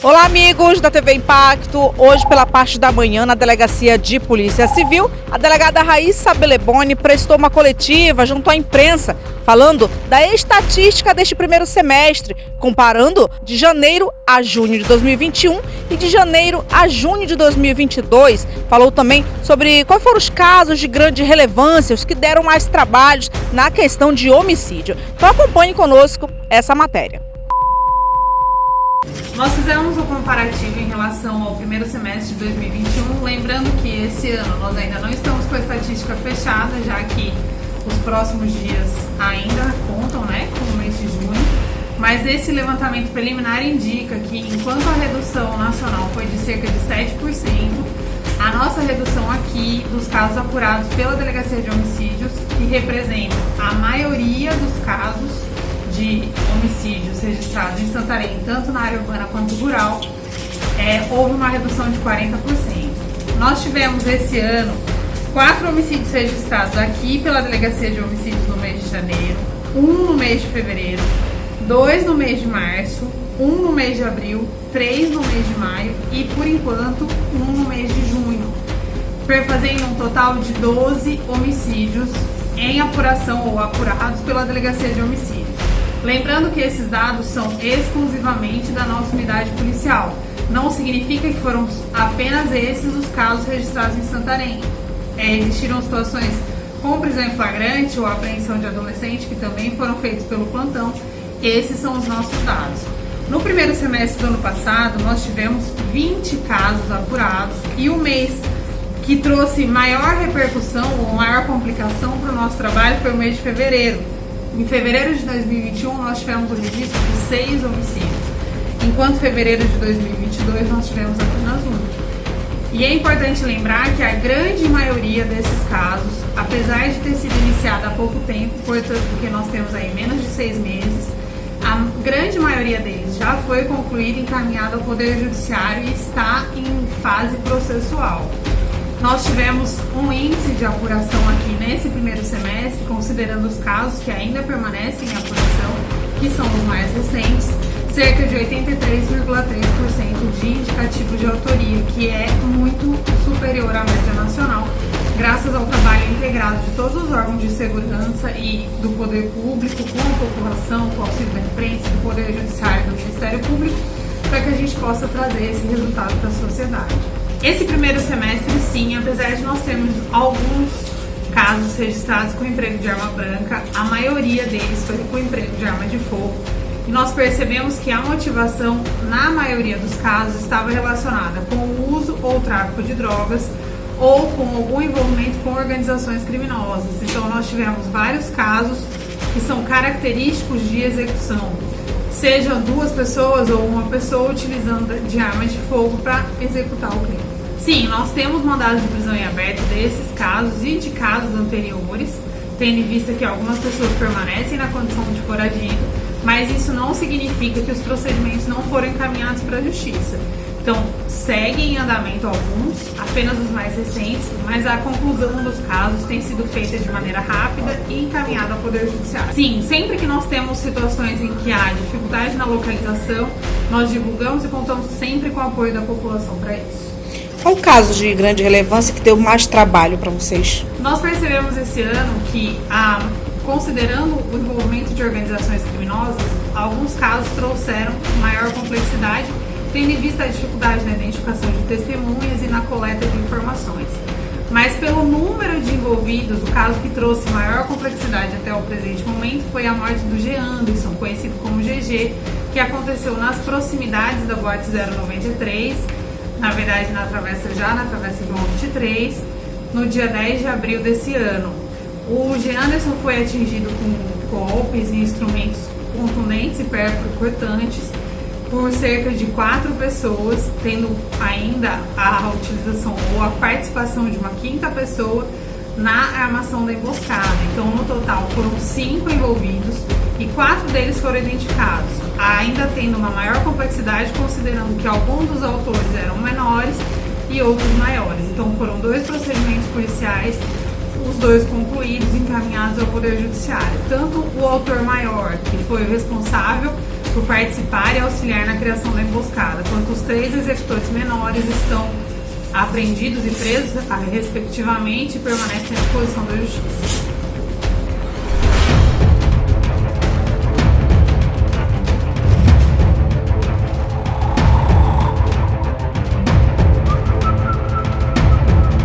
Olá, amigos da TV Impacto. Hoje, pela parte da manhã, na Delegacia de Polícia Civil, a delegada Raíssa Beleboni prestou uma coletiva junto à imprensa, falando da estatística deste primeiro semestre, comparando de janeiro a junho de 2021 e de janeiro a junho de 2022. Falou também sobre quais foram os casos de grande relevância, os que deram mais trabalhos na questão de homicídio. Então acompanhe conosco essa matéria. Nós fizemos um comparativo em relação ao primeiro semestre de 2021, lembrando que esse ano nós ainda não estamos com a estatística fechada, já que os próximos dias ainda contam, com o mês de junho, mas esse levantamento preliminar indica que enquanto a redução nacional foi de cerca de 7%, a nossa redução aqui dos casos apurados pela Delegacia de Homicídios, que representa a maioria dos casos de homicídios registrados em Santarém, tanto na área urbana quanto rural, houve uma redução de 40%. Nós tivemos esse ano 4 homicídios registrados aqui pela Delegacia de Homicídios no mês de janeiro, 1 no mês de fevereiro, 2 no mês de março, 1 no mês de abril, 3 no mês de maio e, por enquanto, 1 no mês de junho, fazendo um total de 12 homicídios em apuração ou apurados pela Delegacia de Homicídios. Lembrando que esses dados são exclusivamente da nossa unidade policial. Não significa que foram apenas esses os casos registrados em Santarém. Existiram situações com prisão em flagrante ou apreensão de adolescente que também foram feitos pelo plantão. Esses são os nossos dados. No primeiro semestre do ano passado, nós tivemos 20 casos apurados e o mês que trouxe maior repercussão ou maior complicação para o nosso trabalho foi o mês de fevereiro. Em fevereiro de 2021, nós tivemos o registro de 6 homicídios, enquanto em fevereiro de 2022 nós tivemos apenas 1. E é importante lembrar que a grande maioria desses casos, apesar de ter sido iniciada há pouco tempo, portanto, porque nós temos aí menos de 6 meses, a grande maioria deles já foi concluída e encaminhada ao Poder Judiciário e está em fase processual. Nós tivemos um índice de apuração aqui nesse primeiro semestre, considerando os casos que ainda permanecem em apuração, que são os mais recentes, cerca de 83,3% de indicativo de autoria, que é muito superior à média nacional, graças ao trabalho integrado de todos os órgãos de segurança e do poder público, com a população, com o auxílio da imprensa, do Poder Judiciário e do Ministério Público, para que a gente possa trazer esse resultado para a sociedade. Esse primeiro semestre, sim, apesar de nós termos alguns casos registrados com emprego de arma branca, a maioria deles foi com emprego de arma de fogo. E nós percebemos que a motivação, na maioria dos casos, estava relacionada com o uso ou tráfico de drogas ou com algum envolvimento com organizações criminosas. Então, nós tivemos vários casos que são característicos de execução, sejam 2 pessoas ou 1 pessoa utilizando de armas de fogo para executar o crime. Sim, nós temos mandados de prisão em aberto desses casos e de casos anteriores, tendo em vista que algumas pessoas permanecem na condição de foragido, mas isso não significa que os procedimentos não foram encaminhados para a justiça. Então, seguem em andamento alguns, apenas os mais recentes, mas a conclusão dos casos tem sido feita de maneira rápida e encaminhada ao Poder Judiciário. Sim, sempre que nós temos situações em que há dificuldade na localização, nós divulgamos e contamos sempre com o apoio da população para isso. Qual o caso de grande relevância que deu mais trabalho para vocês? Nós percebemos esse ano que, considerando o envolvimento de organizações criminosas, alguns casos trouxeram maior complexidade, tendo em vista a dificuldade na identificação de testemunhas e na coleta de informações. Mas pelo número de envolvidos, o caso que trouxe maior complexidade até o presente momento foi a morte do G. Anderson, conhecido como GG, que aconteceu nas proximidades da Boate 093, na verdade na Travessa João 23, no dia 10 de abril desse ano. O G. Anderson foi atingido com golpes e instrumentos contundentes e perfurocortantes por cerca de 4 pessoas, tendo ainda a utilização ou a participação de uma 5ª pessoa na armação da emboscada. Então, no total, foram 5 envolvidos e 4 deles foram identificados, ainda tendo uma maior complexidade, considerando que alguns dos autores eram menores e outros maiores. Então, foram 2 procedimentos policiais, os 2 concluídos, encaminhados ao Poder Judiciário. Tanto o autor maior, que foi o responsável por participar e auxiliar na criação da emboscada, quanto os 3 executores menores estão apreendidos e presos, respectivamente, e permanecem à disposição da Justiça.